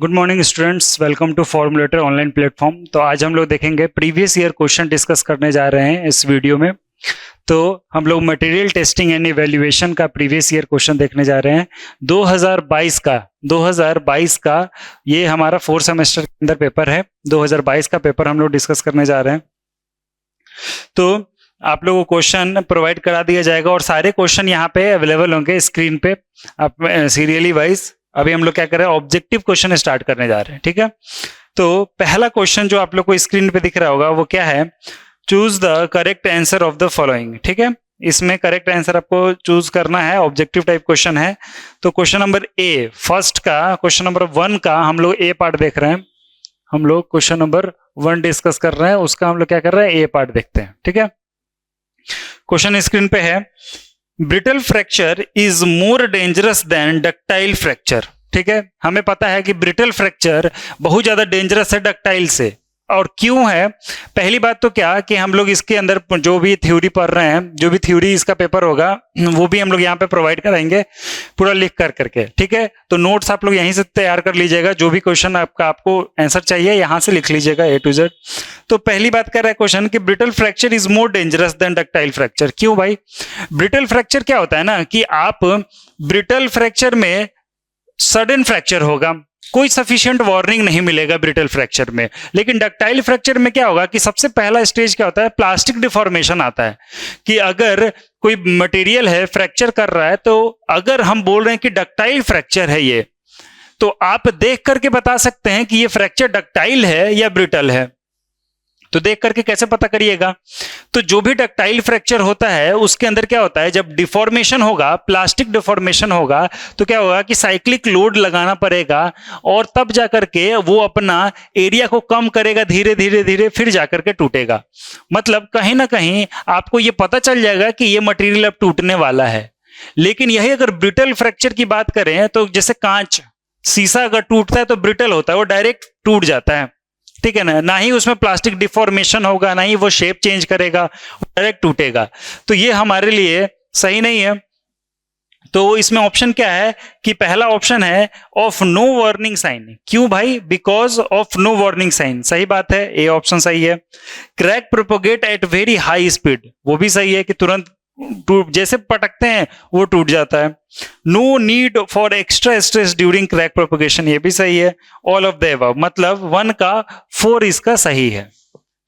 Good morning students, welcome to Formulator online platform. तो आज हम लोग देखेंगे प्रीवियस ईयर क्वेश्चन डिस्कस करने जा रहे हैं इस वीडियो में। तो हम लोग मटेरियल टेस्टिंग एंड इवैल्यूएशन का प्रीवियस ईयर क्वेश्चन देखने जा रहे हैं 2022 का ये हमारा 4 सेमेस्टर के अंदर पेपर है। 2022 का पेपर हम लोग डिस्कस करने जा रहे हैं। तो आप लोगों को क्वेश्चन प्रोवाइड करा दिया जाएगा और सारे क्वेश्चन यहाँ पे अवेलेबल होंगे स्क्रीन पे आप सीरियली वाइज। अभी हम लोग क्या कर रहे हैं, ऑब्जेक्टिव क्वेश्चन स्टार्ट करने जा रहे हैं, ठीक है। तो पहला क्वेश्चन जो आप लोग को स्क्रीन पे दिख रहा होगा वो क्या है, choose the correct answer of the following, ठीक है। इसमें करेक्ट आंसर आपको चूज करना है, ऑब्जेक्टिव टाइप क्वेश्चन है। तो क्वेश्चन नंबर ए फर्स्ट का, क्वेश्चन नंबर 1 का हम लोग ए पार्ट देख रहे हैं। हम लोग क्वेश्चन नंबर 1 डिस्कस कर रहे हैं, उसका हम लोग क्या कर रहे हैं, ए पार्ट देखते हैं, ठीक है। क्वेश्चन स्क्रीन पे है, brittle fracture is more dangerous than ductile fracture, ठीक है। हमें पता है कि ब्रिटल फ्रैक्चर बहुत ज्यादा डेंजरस है डक्टाइल से। और क्यों है, पहली बात तो क्या कि हम लोग इसके अंदर जो भी थ्योरी पढ़ रहे हैं, जो भी थ्योरी इसका पेपर होगा वो भी हम लोग यहाँ पे प्रोवाइड कराएंगे पूरा लिख कर करके, ठीक है। तो नोट्स आप लोग यहीं से तैयार कर लीजिएगा, जो भी क्वेश्चन आपको आंसर चाहिए यहाँ से लिख लीजिएगा A to Z। तो पहली बात कर रहा है क्वेश्चन कि brittle fracture is more dangerous than ductile fracture. क्यों भाई, ब्रिटल फ्रैक्चर क्या होता है ना कि आप ब्रिटल फ्रैक्चर में सडन फ्रैक्चर होगा, कोई सफिशिएंट वार्निंग नहीं मिलेगा ब्रिटल फ्रैक्चर में। लेकिन डक्टाइल फ्रैक्चर में क्या होगा कि सबसे पहला स्टेज क्या होता है, प्लास्टिक डिफॉर्मेशन आता है। कि अगर कोई मटेरियल है फ्रैक्चर कर रहा है, तो अगर हम बोल रहे हैं कि डक्टाइल फ्रैक्चर है ये, तो आप देख करके बता सकते हैं कि ये फ्रैक्चर डक्टाइल है या ब्रिटल है। तो देख करके कैसे पता करिएगा, तो जो भी डक्टाइल फ्रैक्चर होता है उसके अंदर क्या होता है, जब डिफॉर्मेशन होगा, प्लास्टिक डिफॉर्मेशन होगा, तो क्या होगा कि साइक्लिक लोड लगाना पड़ेगा और तब जाकर के वो अपना एरिया को कम करेगा, धीरे धीरे धीरे फिर जाकर के टूटेगा। मतलब कहीं ना कहीं आपको ये पता चल जाएगा कि ये मटेरियल अब टूटने वाला है। लेकिन यही अगर ब्रिटल फ्रैक्चर की बात करें तो जैसे कांच, शीशा अगर टूटता है तो ब्रिटल होता है, वो डायरेक्ट टूट जाता है, ठीक है ना। ना ही उसमें प्लास्टिक डिफॉर्मेशन होगा, ना ही वो शेप चेंज करेगा, डायरेक्ट टूटेगा। तो ये हमारे लिए सही नहीं है। तो इसमें ऑप्शन क्या है कि पहला ऑप्शन है ऑफ नो वार्निंग साइन। क्यों भाई, because of no warning sign, सही बात है, ए ऑप्शन सही है। Crack propagate at very high speed, वो भी सही है कि तुरंत जैसे पटकते हैं वो टूट जाता है। No need for extra stress during crack propagation, ये भी सही है। ऑल ऑफ द अबव, मतलब 1 का 4 इसका सही है।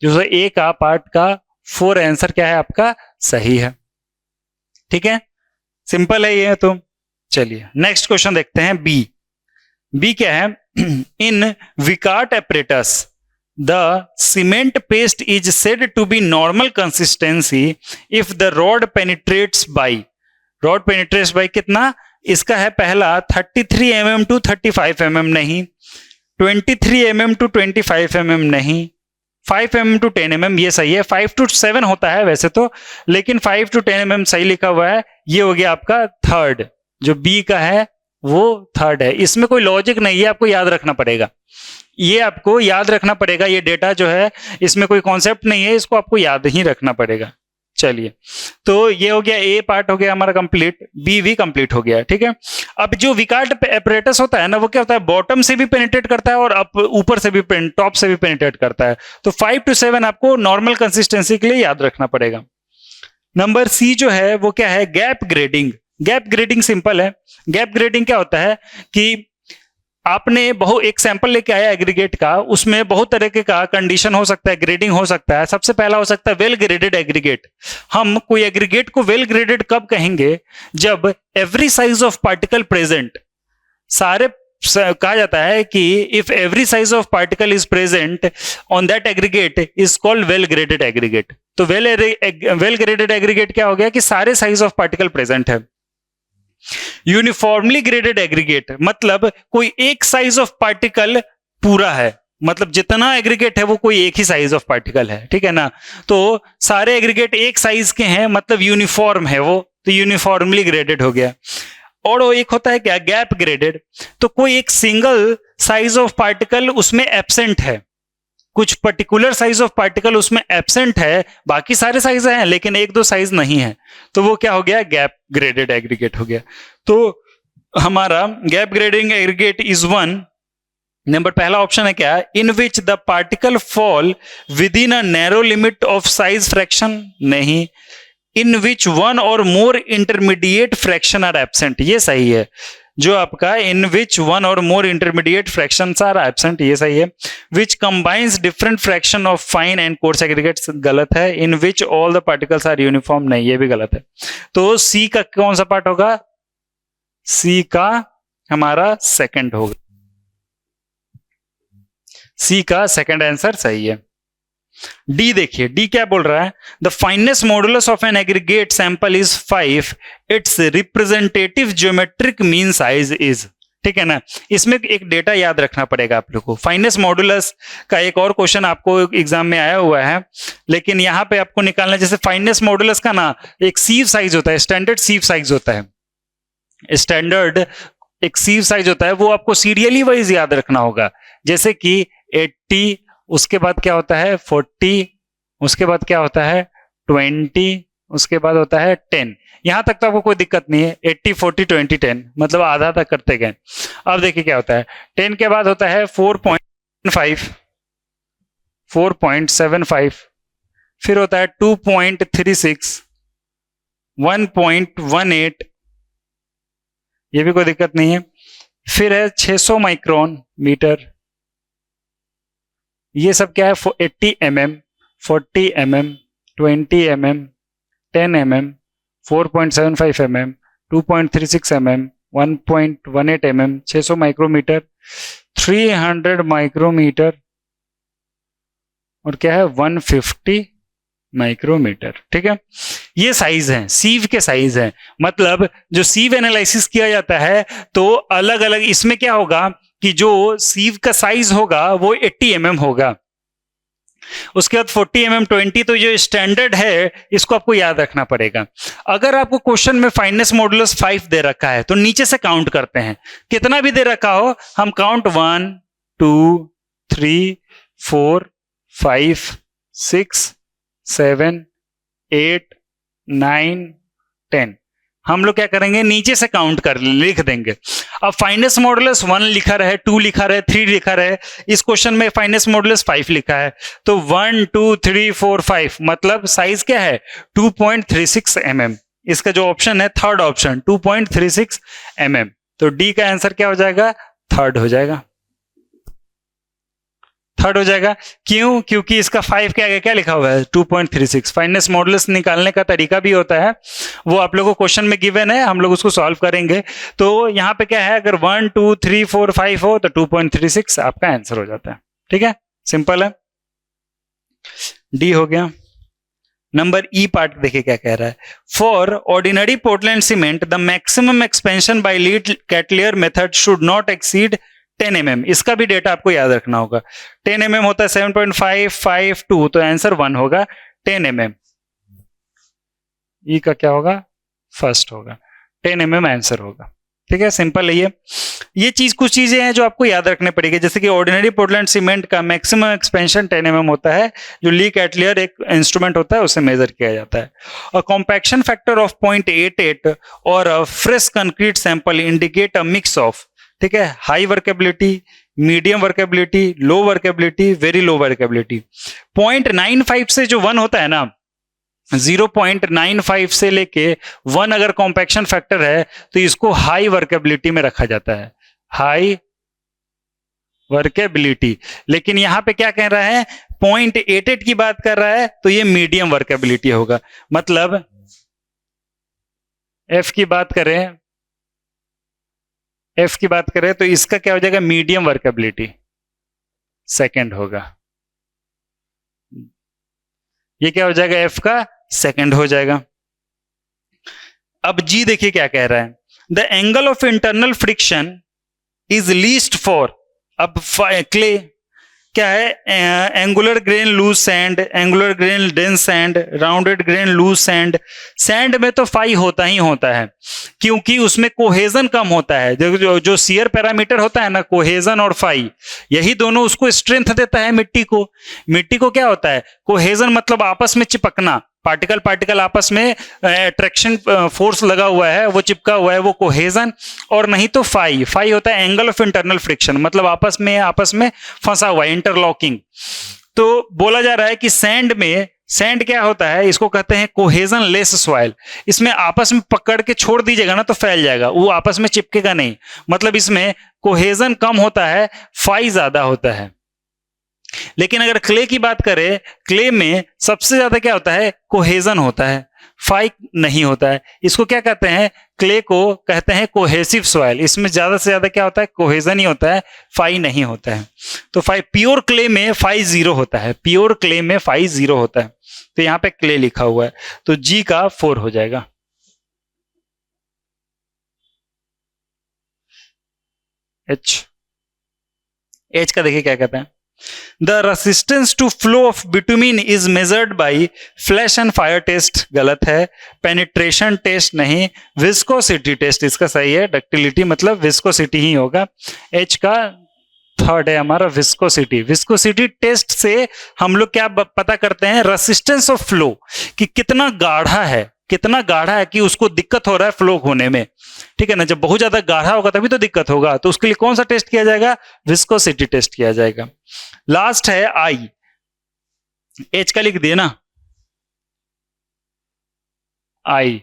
जो ए का पार्ट का 4 आंसर क्या है आपका, सही है, ठीक है। सिंपल है ये। तो चलिए नेक्स्ट क्वेश्चन देखते हैं, बी क्या है, इन विकार्ट apparatus the cement paste is said to be normal consistency if the rod penetrates by, rod penetrates by कितना, इसका है पहला 33 mm to 35 mm नहीं, 23 mm to 25 mm नहीं, 5 mm to 10 mm ये सही है। 5 to 7 होता है वैसे तो, लेकिन 5 to 10 mm सही लिखा हुआ है। ये हो गया आपका थर्ड, जो बी का है वो थर्ड है। इसमें कोई लॉजिक नहीं है, आपको याद रखना पड़ेगा, ये आपको याद रखना पड़ेगा। ये डेटा जो है इसमें कोई कॉन्सेप्ट नहीं है, इसको आपको याद ही रखना पड़ेगा। चलिए, तो ये हो गया, ए पार्ट हो गया हमारा कंप्लीट, बी भी कंप्लीट हो गया, ठीक है। अब जो विकार्ट एपरेटस होता है ना, वो क्या होता है, बॉटम से भी पेनिट्रेट करता है और अप ऊपर से भी, टॉप से भी पेनिट्रेट करता है। तो 5 to 7 आपको नॉर्मल कंसिस्टेंसी के लिए याद रखना पड़ेगा। नंबर सी जो है वो क्या है, gap grading. Gap grading simple है। गैप ग्रेडिंग क्या होता है कि आपने एक सैंपल लेके आया एग्रीगेट का, उसमें बहुत तरह के का कंडीशन हो सकता है, ग्रेडिंग हो सकता है। सबसे पहला हो सकता है वेल ग्रेडेड एग्रीगेट। हम कोई एग्रीगेट को वेल ग्रेडेड कब कहेंगे, जब every size of particle present, सारे कहा जाता है कि if every size of particle is present on that aggregate is called well graded aggregate. तो वेल ग्रेडेड एग्रीगेट क्या हो गया कि सारे साइज ऑफ पार्टिकल प्रेजेंट है। यूनिफॉर्मली ग्रेडेड एग्रीगेट मतलब कोई एक साइज ऑफ पार्टिकल पूरा है, मतलब जितना एग्रीगेट है वो कोई एक ही साइज ऑफ पार्टिकल है, ठीक है ना। तो सारे एग्रीगेट एक साइज के हैं, मतलब यूनिफॉर्म है वो, तो यूनिफॉर्मली ग्रेडेड हो गया। और वो एक होता है क्या, गैप ग्रेडेड। तो कोई एक सिंगल साइज ऑफ पार्टिकल उसमें एब्सेंट है, कुछ पर्टिकुलर साइज ऑफ पार्टिकल उसमें एब्सेंट है, बाकी सारे साइज हैं लेकिन एक दो साइज नहीं है, तो वो क्या हो गया, गैप ग्रेडेड एग्रीगेट हो गया। तो हमारा gap grading aggregate is one number पहला ऑप्शन है क्या, in which the particle fall within a narrow limit of size fraction, नहीं। In which one or more intermediate fraction are absent, ये सही है। जो आपका in which one or more intermediate fractions are absent, ये सही है। Which combines different fraction of fine and coarse aggregates, गलत है। In which all the particles are uniform, नहीं, ये भी गलत है। तो सी का कौन सा पार्ट होगा, सी का हमारा सेकंड होगा, सी का सेकंड आंसर सही है। डी देखिए, डी क्या बोल रहा है, the finest modulus of an aggregate sample is 5, it's representative geometric mean size is, ठीक है ना। इसमें एक डेटा याद रखना पड़ेगा आप लोग को। फाइनेस्ट मॉडुलस का एक और क्वेश्चन आपको एग्जाम में आया हुआ है, लेकिन यहां पे आपको निकालना, जैसे फाइनेस्ट मॉडुलस का ना एक सीव साइज होता है, स्टैंडर्ड सीव साइज होता है, स्टैंडर्ड एक सीव साइज होता है, वो आपको सीरियली वाइज याद रखना होगा। जैसे कि 80, उसके बाद क्या होता है 40, उसके बाद क्या होता है 20, उसके बाद होता है 10। यहां तक तो आपको कोई दिक्कत नहीं है, 80 40 20 10, मतलब आधा तक करते गए। अब देखिए क्या होता है, 10 के बाद होता है 4.5, 4.75, फिर होता है 2.36, 1.18, ये भी कोई दिक्कत नहीं है। फिर है 600 माइक्रोन मीटर, ये सब क्या है 80 mm, 40 mm, 20 mm, 10 mm, 4.75 mm, 2.36 mm, 1.18 mm, 600 micrometer, 300 micrometer, और क्या है 150 माइक्रोमीटर, ठीक है। ये साइज है, सीव के साइज है। मतलब जो सीव एनालिसिस किया जाता है तो अलग अलग इसमें क्या होगा कि जो सीव का साइज होगा वो 80 mm होगा, उसके बाद 40 mm, 20, तो जो स्टैंडर्ड है इसको आपको याद रखना पड़ेगा। अगर आपको क्वेश्चन में फाइनेस्ट मॉडुलस 5 दे रखा है तो नीचे से काउंट करते हैं, कितना भी दे रखा हो हम काउंट 1 2 3 4 5 6 7 8 9 10, हम लोग क्या करेंगे नीचे से काउंट कर लिख देंगे। अब फाइनेस्ट मॉडुलस 1 लिखा रहे, 2 लिखा रहे, 3 लिखा रहे, इस क्वेश्चन में फाइनेस्ट मॉडुलस 5 लिखा है, तो 1 2 3 4 5 मतलब साइज क्या है 2.36 mm। इसका जो ऑप्शन है थर्ड ऑप्शन 2.36 mm, तो डी का आंसर क्या हो जाएगा, थर्ड हो जाएगा, थर्ड हो जाएगा। क्यों, क्योंकि इसका 5 के आगे क्या लिखा हुआ है 2.36। फाइनेस्ट मॉडुलस निकालने का तरीका भी होता है, वो आप लोगों को क्वेश्चन में गिवन है, हम लोग उसको सॉल्व करेंगे। तो यहां पे क्या है, अगर 1 2 3 4 5 हो तो 2.36 आपका आंसर हो जाता है, ठीक है, सिंपल है। डी हो गया। नंबर ई पार्ट देखिए क्या कह रहा है, for ordinary Portland cement the maximum expansion by Le Chatelier method should not exceed 10 mm। इसका भी डेटा आपको याद रखना होगा। 10 mm होता है 7.552, तो आंसर 1 होगा 10 mm। ई का क्या होगा, फर्स्ट होगा, 10 mm आंसर होगा, ठीक है, सिंपल है। ये चीज कुछ चीजें हैं जो आपको याद रखने पड़ेगी, जैसे कि ऑर्डिनरी पोर्टलैंड सीमेंट का मैक्सिमम एक्सपेंशन 10 mm होता है, जो ली कैटलियर एक इंस्ट्रूमेंट होता है उससे मेजर किया जाता है। और कॉम्पैक्शन फैक्टर ऑफ 0.88 और fresh concrete sample indicate a mix of, ठीक है, हाई वर्केबिलिटी, मीडियम वर्केबिलिटी, लो वर्केबिलिटी, वेरी लो वर्केबिलिटी। 0.95 से जो 1 होता है ना, 0.95 से लेके 1 अगर कॉम्पैक्शन फैक्टर है तो इसको हाई वर्केबिलिटी में रखा जाता है, हाई वर्केबिलिटी। लेकिन यहां पे क्या कह रहा है 0.88 की बात कर रहा है तो ये मीडियम वर्केबिलिटी होगा। मतलब एफ की बात करें, एफ की बात करें तो इसका क्या हो जाएगा, मीडियम वर्केबिलिटी सेकंड होगा, ये क्या हो जाएगा एफ का सेकंड हो जाएगा। अब जी देखिए क्या कह रहा है, the angle of internal friction is least for, अब क्ले क्या है, angular grain loose sand, angular grain dense sand, rounded grain loose sand. Sand में तो फाई होता ही होता है क्योंकि उसमें कोहेजन कम होता है, जो शियर पैरामीटर होता है ना, कोहेजन और फाई, यही दोनों उसको स्ट्रेंथ देता है मिट्टी को। मिट्टी को क्या होता है कोहेजन, मतलब आपस में चिपकना, पार्टिकल पार्टिकल आपस में अट्रैक्शन फोर्स लगा हुआ है, वो चिपका हुआ है, वो कोहेजन। और नहीं तो फाई, फाई होता है एंगल ऑफ इंटरनल फ्रिक्शन, मतलब आपस में फंसा हुआ है, इंटरलॉकिंग। तो बोला जा रहा है कि सैंड क्या होता है, इसको कहते हैं कोहेजन लेस सॉइल। इसमें आपस में पकड़ के छोड़ दीजिएगा ना तो फैल जाएगा, वो आपस में चिपकेगा नहीं, मतलब इसमें कोहेजन कम होता है, फाई ज्यादा होता है। लेकिन अगर क्ले की बात करें, क्ले में सबसे ज्यादा क्या होता है, कोहेजन होता है, फाई नहीं होता है। इसको क्या कहते हैं, क्ले को कहते हैं कोहेसिव सॉइल। इसमें ज्यादा से ज्यादा क्या होता है, कोहेजन ही होता है, फाई नहीं होता है। तो फाई प्योर क्ले में फाई 0 होता है, प्योर क्ले में फाई 0 होता है। तो यहां पे क्ले लिखा हुआ है, तो जी का 4 हो जाएगा। एच का देखिए क्या कहते हैं, the resistance to flow of bitumen is measured by flash and fire test, गलत है। पेनिट्रेशन टेस्ट नहीं, विस्कोसिटी टेस्ट इसका सही है। डक्टिलिटी मतलब विस्कोसिटी ही होगा। एच का 3rd है हमारा विस्कोसिटी। विस्कोसिटी टेस्ट से हम लोग क्या पता करते हैं, रेसिस्टेंस ऑफ फ्लो, कि कितना गाढ़ा है, कितना गाढ़ा है कि उसको दिक्कत हो रहा है फ्लो होने में, ठीक है ना। जब बहुत ज्यादा गाढ़ा होगा तभी तो दिक्कत होगा, तो उसके लिए कौन सा टेस्ट किया जाएगा, विस्कोसिटी टेस्ट किया जाएगा। लास्ट है आई, एच का लिख दिए ना, आई।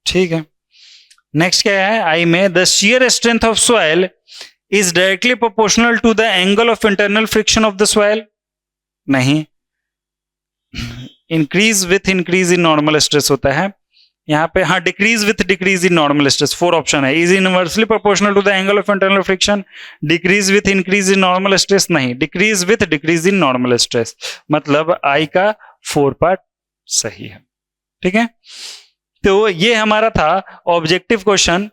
ठीक है, नेक्स्ट क्या है आई में, the shear strength of soil is directly proportional to the angle of internal friction of the soil, नहीं। Increase with increase in normal stress होता है यहाँ पे, हाँ। Decrease with decrease in normal stress, 4 option है। Is inversely proportional to the angle of internal friction, decrease with increase in normal stress, नहीं। Decrease with decrease in normal stress, मतलब I का 4 part सही है, ठीक है। तो ये हमारा था ऑब्जेक्टिव क्वेश्चन,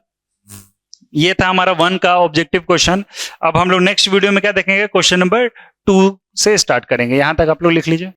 ये था हमारा 1 का ऑब्जेक्टिव क्वेश्चन। अब हम लोग नेक्स्ट वीडियो में क्या देखेंगे, क्वेश्चन नंबर 2 से स्टार्ट करेंगे। यहां तक आप लोग लिख लीजिए।